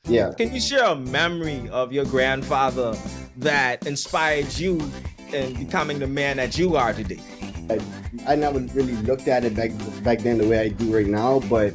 Yeah. Can you share a memory of your grandfather that inspired you in becoming the man that you are today? I, I never really looked at it back then the way I do right now, but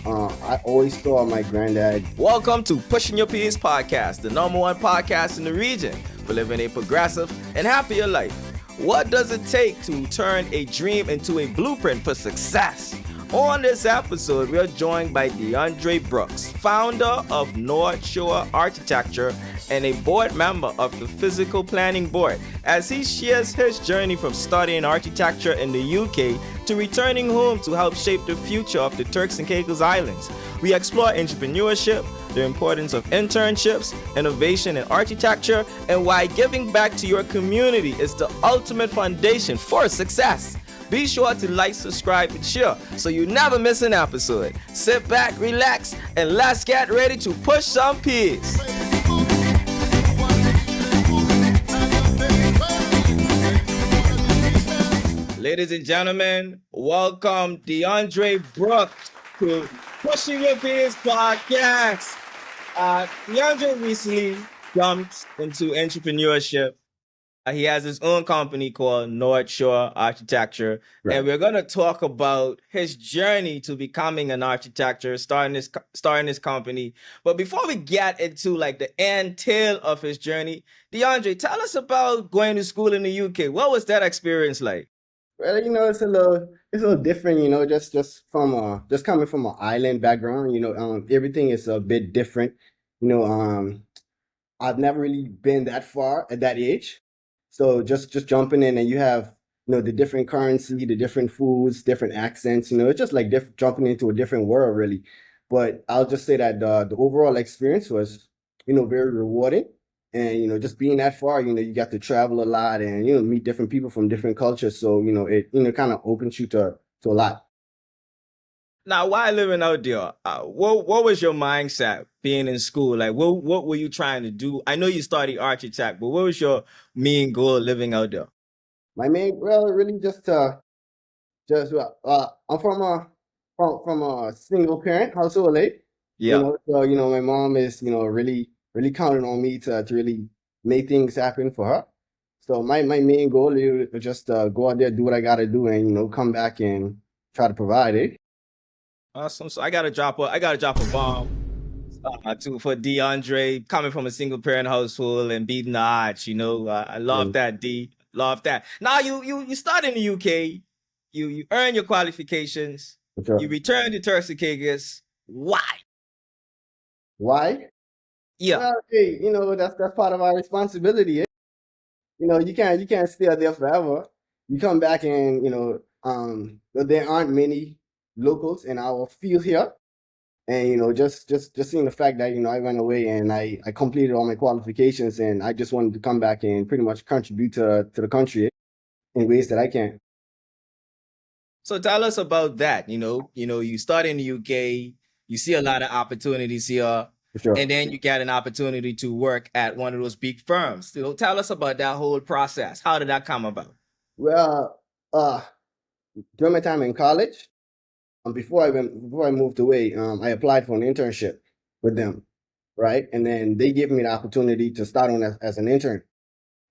I always saw my granddad. Welcome to Pushing Your Peers podcast, the number one podcast in the region for living a progressive and happier life. What does it take to turn a dream into a blueprint for success? On this episode, we are joined by Dondre Brooks, founder of North Shore Architecture and a board member of the Physical Planning Board, as he shares his journey from studying architecture in the UK to returning home to help shape the future of the Turks and Caicos Islands. We explore entrepreneurship, the importance of internships, innovation in architecture, and why giving back to your community is the ultimate foundation for success. Be sure to like, subscribe, and share so you never miss an episode. Sit back, relax, and let's get ready to push some peas. Ladies and gentlemen, welcome Dondre Brooks to Pushing Your Peers podcast. Dondre recently jumped into entrepreneurship. He has his own company called North Shore Architecture, Right. and we're going to talk about his journey to becoming an architect, starting this company. But before we get into like the end tail of his journey, Dondre, tell us about going to school in the UK. What was that experience like? Well, it's a little different, just coming from an island background. Everything is a bit different. You know, I've never really been that far at that age, so just jumping in and you have the different currency, the different foods, different accents. It's just like jumping into a different world, really. But I'll just say that the overall experience was very rewarding. And just being that far, you got to travel a lot and meet different people from different cultures. So it kind of opens you to a lot. Now, while living out there, what was your mindset being in school? Like, what were you trying to do? I know you studied architect, but what was your main goal living out there? My main, well, really I'm from a single parent household, eh? Yeah. So my mom is really counting on me to really make things happen for her. So my main goal is just go out there, do what I gotta do, and come back and try to provide it. Awesome. So I gotta drop a bomb for Dondre coming from a single parent household and beating the odds. I love And that, D. Love that. Now you start in the UK, you earn your qualifications, for you sure. return to Turks and Caicos. Why? Why? Yeah. Well, hey, that's part of our responsibility. Eh? You can't stay out there forever. You come back and there aren't many locals in our field here. And just seeing the fact that I went away and I completed all my qualifications and I just wanted to come back and pretty much contribute to the country in ways that I can. So tell us about that. You start in the UK, you see a lot of opportunities here, For sure. and then you get an opportunity to work at one of those big firms. Tell us about that whole process. How did that come about? Well, during my time in college, before I moved away, I applied for an internship with them, right? And then they gave me the opportunity to start on as an intern.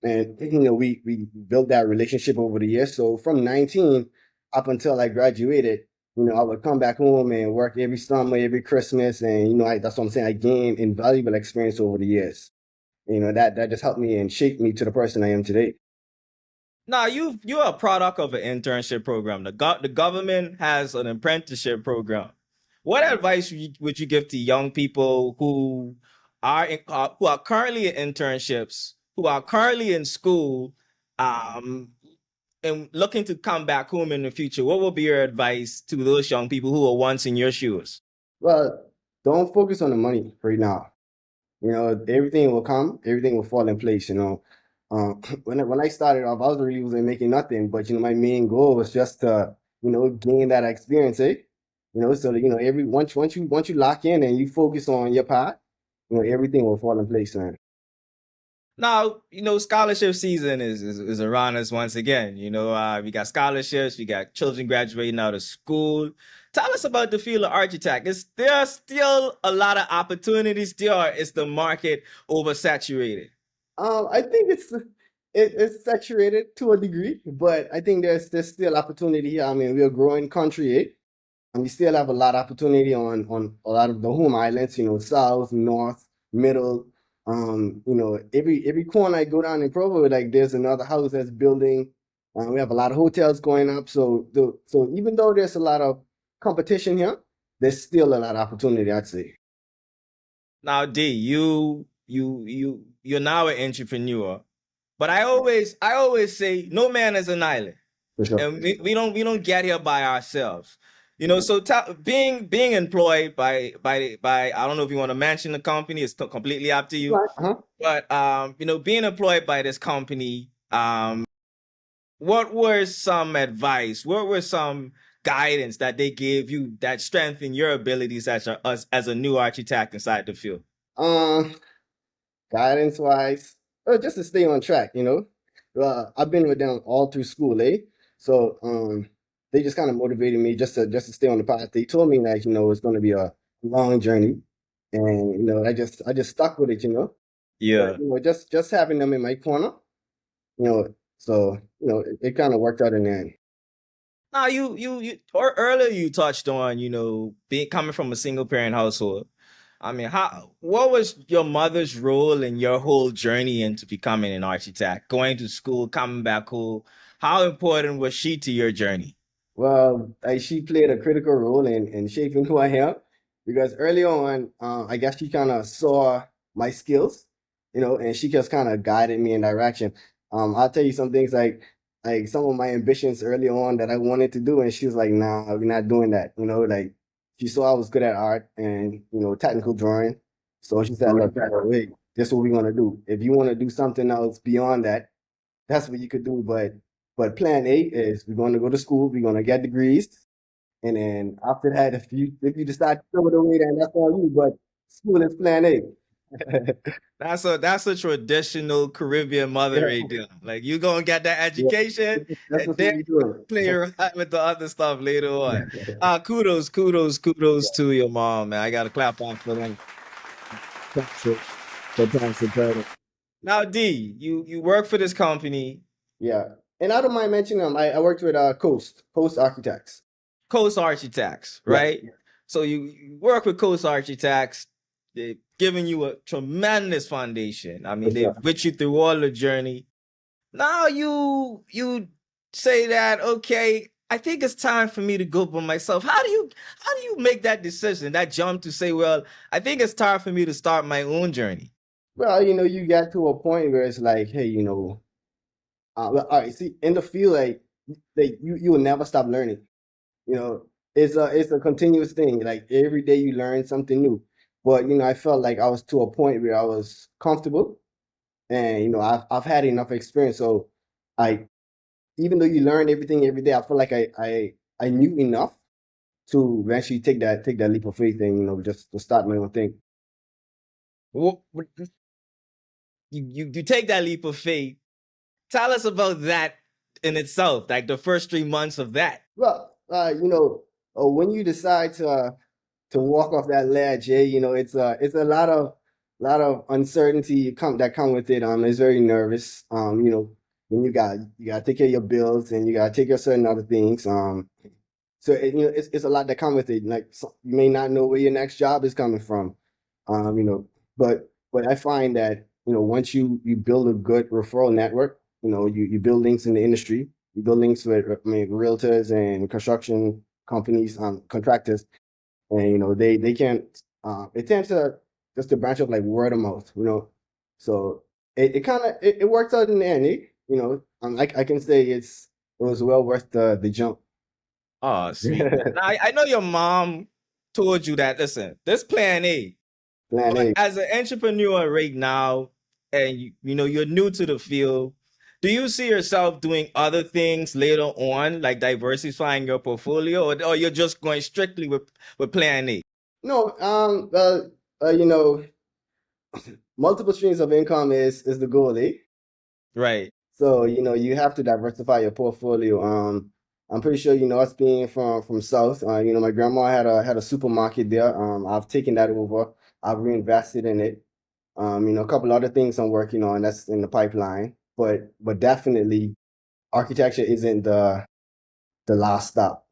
And we built that relationship over the years. So from 19 up until I graduated, I would come back home and work every summer, every Christmas, and that's what I'm saying. I gained invaluable experience over the years. That just helped me and shaped me to the person I am today. Now you're a product of an internship program. The government has an apprenticeship program. What advice would you give to young people who are currently in internships, who are currently in school, um, and looking to come back home in the future? What would be your advice to those young people who were once in your shoes? Well, don't focus on the money right now. Everything will come, everything will fall in place. When I started off, I wasn't making nothing, but my main goal was just to gain that experience, eh? So that, every once you lock in and you focus on your path, everything will fall in place, man. Now, scholarship season is around us once again. We got scholarships, we got children graduating out of school. Tell us about the field of architect. Is there still a lot of opportunities there, or is the market oversaturated? I think it's saturated to a degree, but I think there's still opportunity here. I mean, we're a growing country, and we still have a lot of opportunity on a lot of the home islands. South, north, middle. Every corner I go down in Provo, like there's another house that's building. We have a lot of hotels going up. So even though there's a lot of competition here, there's still a lot of opportunity, I'd say. Now, D, you're now an entrepreneur, but I always say no man is an island, For sure. and we don't get here by ourselves. So being employed by I don't know if you want to mention the company, it's completely up to you. Right. Uh-huh. But being employed by this company, what were some advice? What were some guidance that they gave you that strengthened your abilities as a new architect inside the field? Um, Guidance wise, just to stay on track. I've been with them all through school, eh? So they just kind of motivated me just to stay on the path. They told me that it's going to be a long journey, and I just stuck with it. But Yeah. just having them in my corner, you know, so it kind of worked out in the end. Now or earlier you touched on, being coming from a single parent household. I mean, what was your mother's role in your whole journey into becoming an architect, going to school, coming back home? How important was she to your journey? Well, she played a critical role in shaping who I am because early on, I guess she kind of saw my skills, and she just kind of guided me in direction. I'll tell you some things like some of my ambitions early on that I wanted to do, and she was like, "Nah, we're not doing that." Like she saw I was good at art and technical drawing, so she said, "Look, wait, this is what we're gonna do. If you want to do something else beyond that, that's what you could do. But plan A is we're going to go to school, we're going to get degrees, and then after that, if you decide to throw it away, then that's all you. But school is plan A." That's a traditional Caribbean mother Yeah, right there. Like you gonna get that yeah, education, that's and what then we you do. play around with the other stuff later on. Yeah. Kudos to your mom, man. I gotta clap on for them. Thanks for credit. Now, D, you work for this company, Yeah. And I don't mind mentioning them. I worked with Coast Architects. Coast Architects, Yes, right? So you work with Coast Architects. They've given you a tremendous foundation. I for mean, they've sure. with you through all the journey. Now you say that, okay, I think it's time for me to go for myself. How do you make that decision, that jump to say, well, I think it's time for me to start my own journey? Well, you get to a point where it's like, hey, well, all right, see, in the field, like you will never stop learning. You know, it's a continuous thing. Like every day you learn something new. But I felt like I was to a point where I was comfortable, and I've had enough experience. So I even though you learn everything every day, I feel like I knew enough to eventually take that leap of faith and just to start my own thing. You take that leap of faith. Tell us about that in itself, like the first 3 months of that. Well, when you decide to walk off that ledge, it's a lot of uncertainty that come with it. It's very nervous. When you got to take care of your bills and you got to take care of certain other things. So it's a lot that come with it. Like you may not know where your next job is coming from. Um, you know, but I find that once you build a good referral network, you build links in the industry, you build links with realtors and construction companies, contractors, and they can't. It tends to just to branch off like word of mouth. So it kind of it works out in the end. I can say it was well worth the jump. Oh, sweet. Now, I know your mom told you that, listen, this plan A, Plan but A. as an entrepreneur right now, and you're new to the field, do you see yourself doing other things later on, like diversifying your portfolio, or you're just going strictly with plan A? No, multiple streams of income is the goal, eh? Right. So you have to diversify your portfolio. I'm pretty sure, us being from South, my grandma had a supermarket there. I've taken that over. I've reinvested in it. A couple other things I'm working on that's in the pipeline. But definitely architecture isn't the last stop.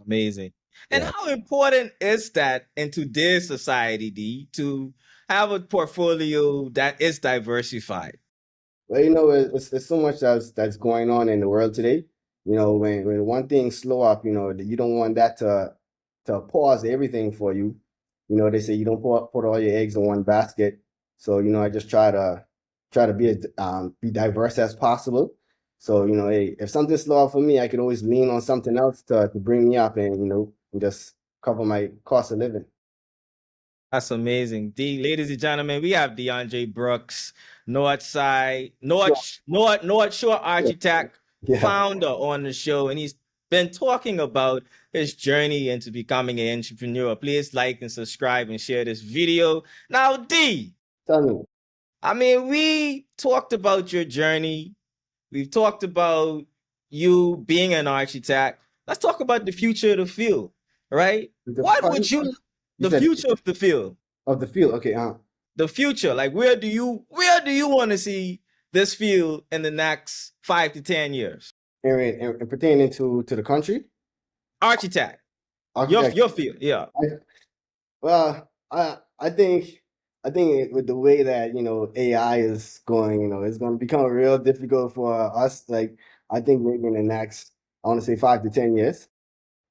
Amazing. And Yeah. how important is that in today's society, D, to have a portfolio that is diversified? Well, it's so much that's going on in the world today. When one thing slow up, you don't want that to pause everything for you. They say you don't put all your eggs in one basket. So, I just try to be diverse as possible. So, hey, if something slow up for me, I could always lean on something else to bring me up and, just cover my cost of living. That's amazing. D, ladies and gentlemen, we have Dondre Brooks, Northside, Sure. North Shore Yeah. architect, Yeah. founder on the show, and he's been talking about his journey into becoming an entrepreneur. Please like and subscribe and share this video. Now, D, Tell me. I mean, we talked about your journey. We've talked about you being an architect. Let's talk about the future of the field, right? What Pardon? would you, You the said future of the field? of the field. Okay. The future, like where do you want to see this field in the next 5 to 10 years? And pertaining to the country, Architect, your architect. your field, yeah. I, well, I think with the way that AI is going, it's going to become real difficult for us. Like I think maybe in the next, I want to say 5 to 10 years.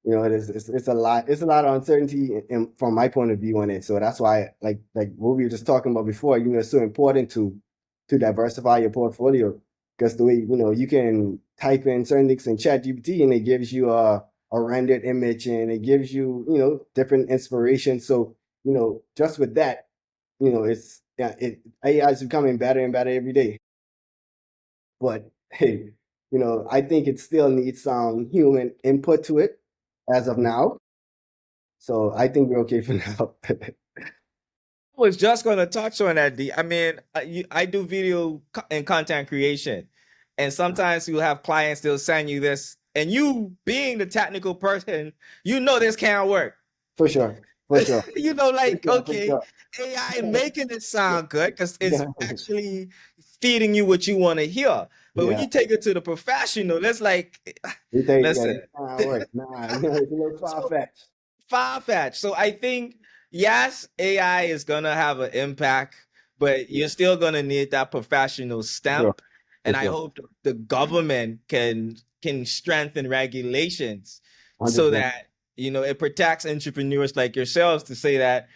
It's a lot of uncertainty from my point of view on it. So that's why, like what we were just talking about before, it's so important to diversify your portfolio because the way you can type in certain things in ChatGPT and it gives you a rendered image and it gives you different inspiration. So just with that, it's yeah, AI is becoming better and better every day. But hey, I think it still needs some human input to it as of now. So I think we're okay for now. I was just going to touch on that, D. I mean, I do video and content creation, and sometimes you'll have clients, they'll send you this, and you being the technical person, this can't work. For sure. For sure. For Like, sure. For okay, sure. AI making it sound good because it's Yeah. actually feeding you what you want to hear. But when Yeah. you take it to the professional, it's like, We take yeah, listen, this kind of work. Nah, it's a little far so fetched. far-fetched. So I think, yes, AI is gonna have an impact, but Yeah. you're still gonna need that professional For sure. stamp. For And I sure. hope the government can strengthen regulations so 100%. that it protects entrepreneurs like yourselves to say that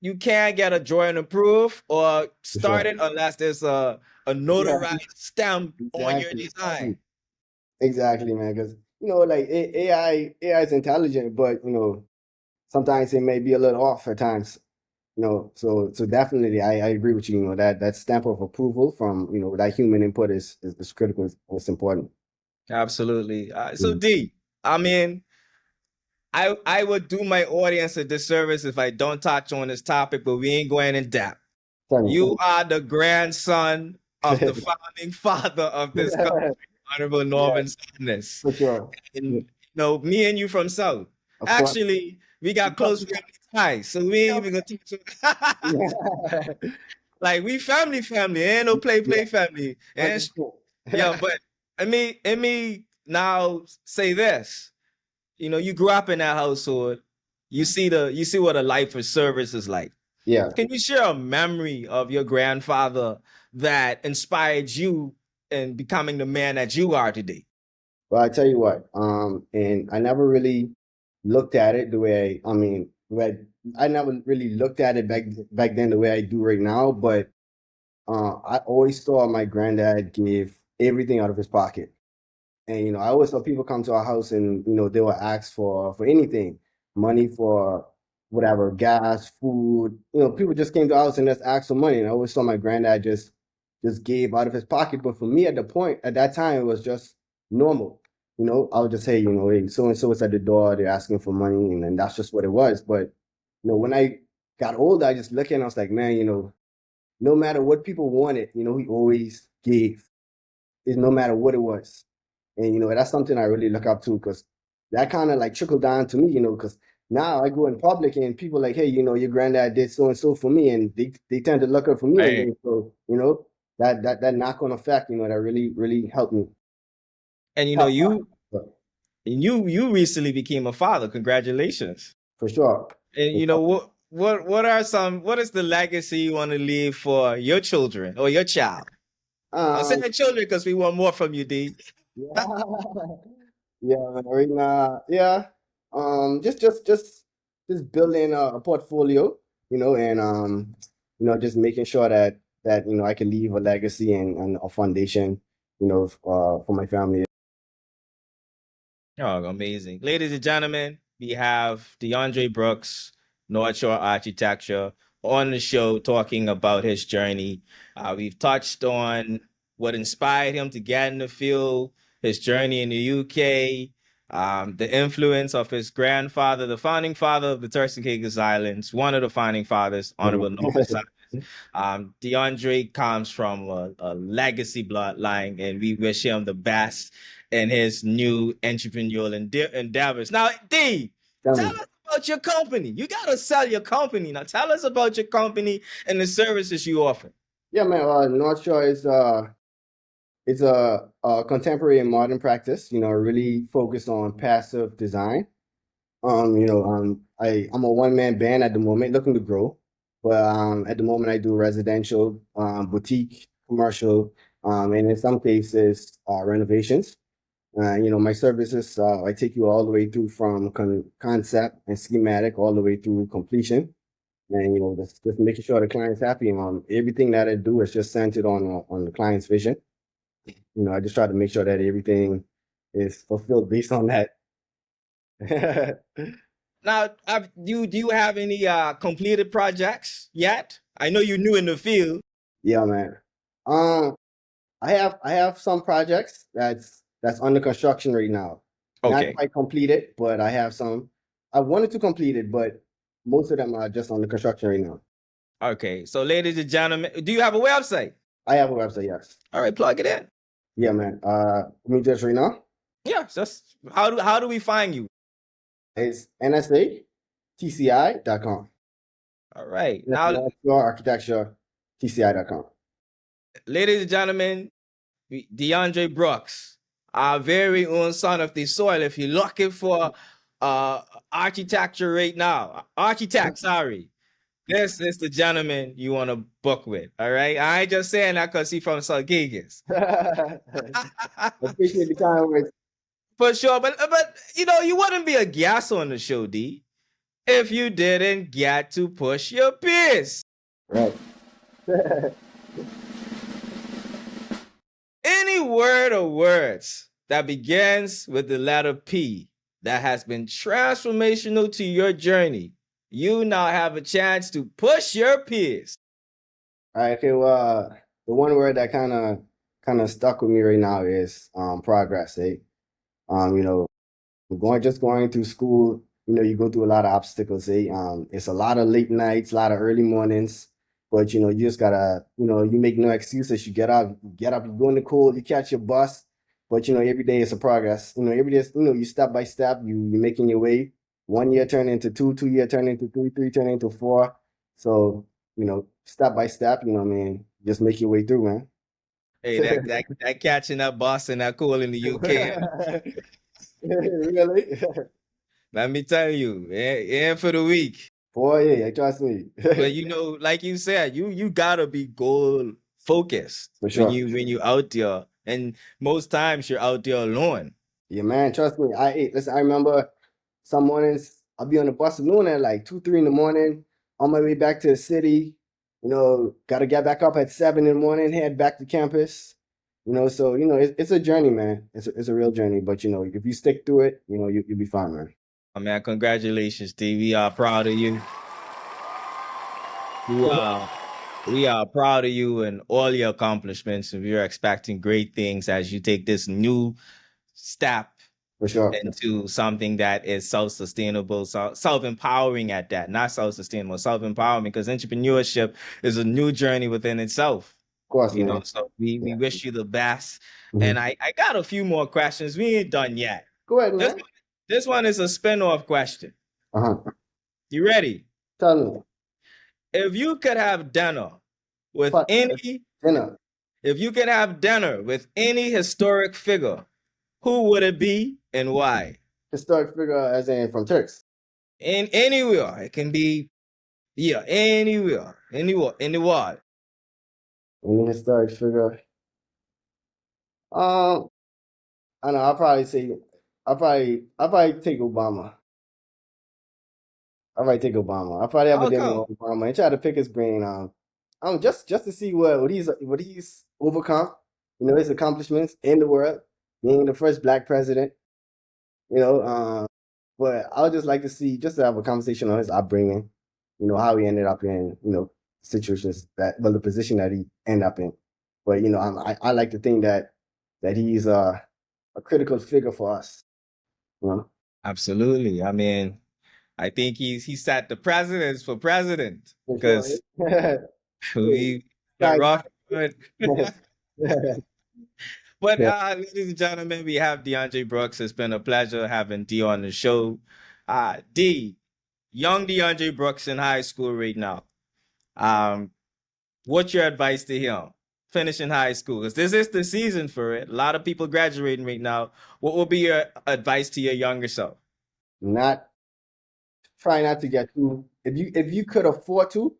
you can't get a drawing approved or For sure. start it unless there's a Yeah. notarized stamp on your Exactly. design. Exactly, man. Because like AI is intelligent, but sometimes it may be a little off at times. So definitely, I agree with you. That stamp of approval from that human input is critical. It's important. Absolutely. So Mm. D, I mean, I would do my audience a disservice if I don't touch on this topic, but we ain't going in depth. Tell me. You are the grandson of the founding father of this country, Honorable Yeah, Norman Sadness. for sure. Yeah, And me and you from South. of course. Actually, we got close family ties, so we ain't even gonna touch on Yeah. like we family, ain't no play Yeah, family. And 100%. yeah, but let me now say this. You grew up in that household. You see what a life of service is like. Yeah. Can you share a memory of your grandfather that inspired you in becoming the man that you are today? Well, I tell you what, and I never really looked at it the way I mean, I never really looked at it back then the way I do right now, but I always saw my granddad give everything out of his pocket. And I always saw people come to our house and they would ask for anything, money for whatever, gas, food. People just came to our house and just asked for money. And I always saw my granddad just gave out of his pocket. But for me at that time, it was just normal. I would just say, hey, so and so is at the door, they're asking for money, and then that's just what it was. But when I got older, I just looked at it and I was like, man, no matter what people wanted, he always gave. Is no matter what it was. And, that's something I really look up to because that kind of like trickled down to me, because now I go in public and people like, hey, your granddad did so and so for me, and they tend to look up for me, and Right. then so that knock on effect, that really really helped me. And Help, you recently became a father. Congratulations. for sure. And For sure. what is the legacy you want to leave for your children or your child? I'm Um, saying children because we want more from you, D. yeah, yeah, man, right now, yeah. Just building a portfolio, and just making sure that I can leave a legacy and a foundation, for my family. Oh, amazing. Ladies and gentlemen, we have DeAndre Brooks, North Shore Architecture, on the show talking about his journey. We've touched on what inspired him to get in the field, his journey in the UK, the influence of his grandfather, the founding father of the Turks and Caicos Islands, one of the founding fathers, Honorable Norman. Mhm. DeAndre comes from a legacy bloodline, and we wish him the best in his new entrepreneurial endeavors. Now, D, Tell tell me. us about your company. You got to sell your company. Now, tell us about your company and the services you offer. Yeah, man. North Shore is it's a contemporary and modern practice. Really focused on passive design. I'm a one-man band at the moment, looking to grow. But at the moment, I do residential, boutique, commercial, and in some cases, renovations. My services, I take you all the way through from concept and schematic all the way through completion. And, just making sure the client's happy. Everything that I do is just centered on the client's vision. I just try to make sure that everything is fulfilled based on that. Now, do you have any completed projects yet? I know you're new in the field. Yeah, man. Um, I have some projects that's under construction right now. Not Okay. quite completed, but I have some. I wanted to complete it, but most of them are just under construction right now. Okay. So, ladies and gentlemen, do you have a website? I have a website, yes. All right, plug it in. Yeah, man. Let me just right now. Yeah. Just how do we find you? It's nsatci.com. All right. Now, National Architecture TCI.com. ladies and gentlemen, DeAndre Brooks, our very own son of the soil. If you're looking for uh architecture right now, architect, sorry, this is the gentleman you want to book with. All right. I ain't just saying that because he's from Sulcagus. Appreciate the kind words. For sure. But you wouldn't be a guest on the show, D, if you didn't get to push your peers. Right. Any word or words that begins with the letter P that has been transformational to your journey, you now have a chance to push your peers. All right, okay, well, the one word that kind of stuck with me right now is progress, eh? You know, going through school, you go through a lot of obstacles, eh? It's a lot of late nights, a lot of early mornings, but you just gotta, you make no excuses. You get up, you go in the cold, you catch your bus, but every day is a progress. Every day, you step by step, you're making your way. 1 year turn into two, 2 year turn into three, three turn into four. So, step by step, what I mean, just make your way through, man. Hey, that catching that bus and that cool in the UK. Really? Let me tell you, yeah, for the week. Boy, yeah, trust me. But like you said, you gotta be goal focused For when sure. you out there, and most times you're out there alone. Yeah, man, trust me. Listen, I remember some mornings I'll be on the bus alone at like 2, 3 in the morning, on my way back to the city. Gotta get back up at 7 in the morning, head back to campus. So it's a journey, man. It's a real journey. But if you stick through it, you'll be fine, man. Oh, man, congratulations, D. We are proud of you. We are we are proud of you and all your accomplishments, and we are expecting great things as you take this new step For sure. into something that is self-sustainable, self-empowering at that, not self-sustainable, self-empowerment, because entrepreneurship is a new journey within itself. course, You know, man. so we Yeah. wish you the best. Hmm. And I got a few more questions. We ain't done yet. Go ahead, This man. this one is a spin-off question. Uh-huh. You ready? Tell me. If you could have dinner with What? any Dinner. if you could have dinner with any historic figure, who would it be and why? Historic figure as in from Turks. In anywhere. It can be, yeah, anywhere in the world. Any historic figure. Um, I know. I'll probably take Obama. I'll probably take Obama. I'll probably have a How dinner come? with Obama and try to pick his brain. Just to see what he's overcome. You know, his accomplishments in the world, being the first black president. You know, but I would just like to see, just to have a conversation on his upbringing. You know, how he ended up in, situations the position that he ended up in. But I like to think that he's a critical figure for us. You know, Absolutely. I mean, I think he set the precedence for president for sure. because we got Guy- rough. But Yeah. ladies and gentlemen, we have DeAndre Brooks. It's been a pleasure having D on the show. D, young DeAndre Brooks in high school right now. Um, what's your advice to him finishing high school? Because this is the season for it. A lot of people graduating right now. What will be your advice to your younger self? Not try not to get too if you could afford to,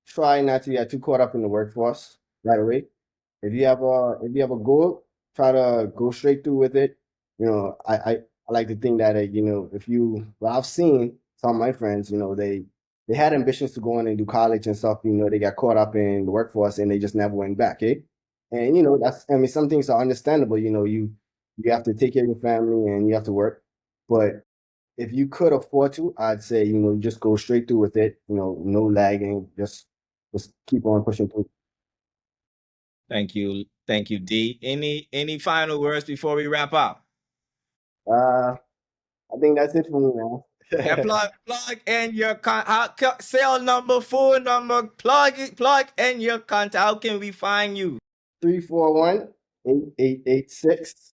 try not to get too caught up in the workforce right away. If you have a goal, try to go straight through with it. I like to think that I've seen some of my friends, they had ambitions to go on and do college and stuff. They got caught up in the workforce and they just never went back, eh? And some things are understandable. You have to take care of your family and you have to work, but if you could afford to, I'd say, just go straight through with it. No lagging, just keep on pushing through. Thank you, D. Any final words before we wrap up? Uh, I think that's it for me, Yeah, man. plug in your sale number, phone number. Plug in your contact. How can we find you? 341-8886.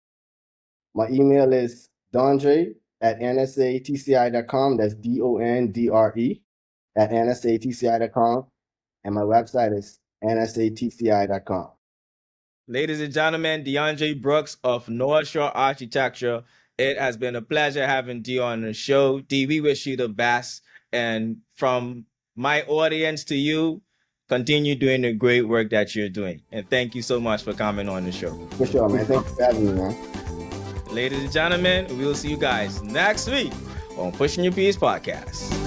My email is dondre@nsatci.com. That's DONDRE @nsatci.com. And my website is nsatci.com. Ladies and gentlemen, DeAndre Brooks of North Shore Architecture. It has been a pleasure having D on the show. D, we wish you the best. And from my audience to you, continue doing the great work that you're doing. And thank you so much for coming on the show. For sure, man. Thank you for having me, man. Ladies and gentlemen, we will see you guys next week on Pushing Your Peace podcast.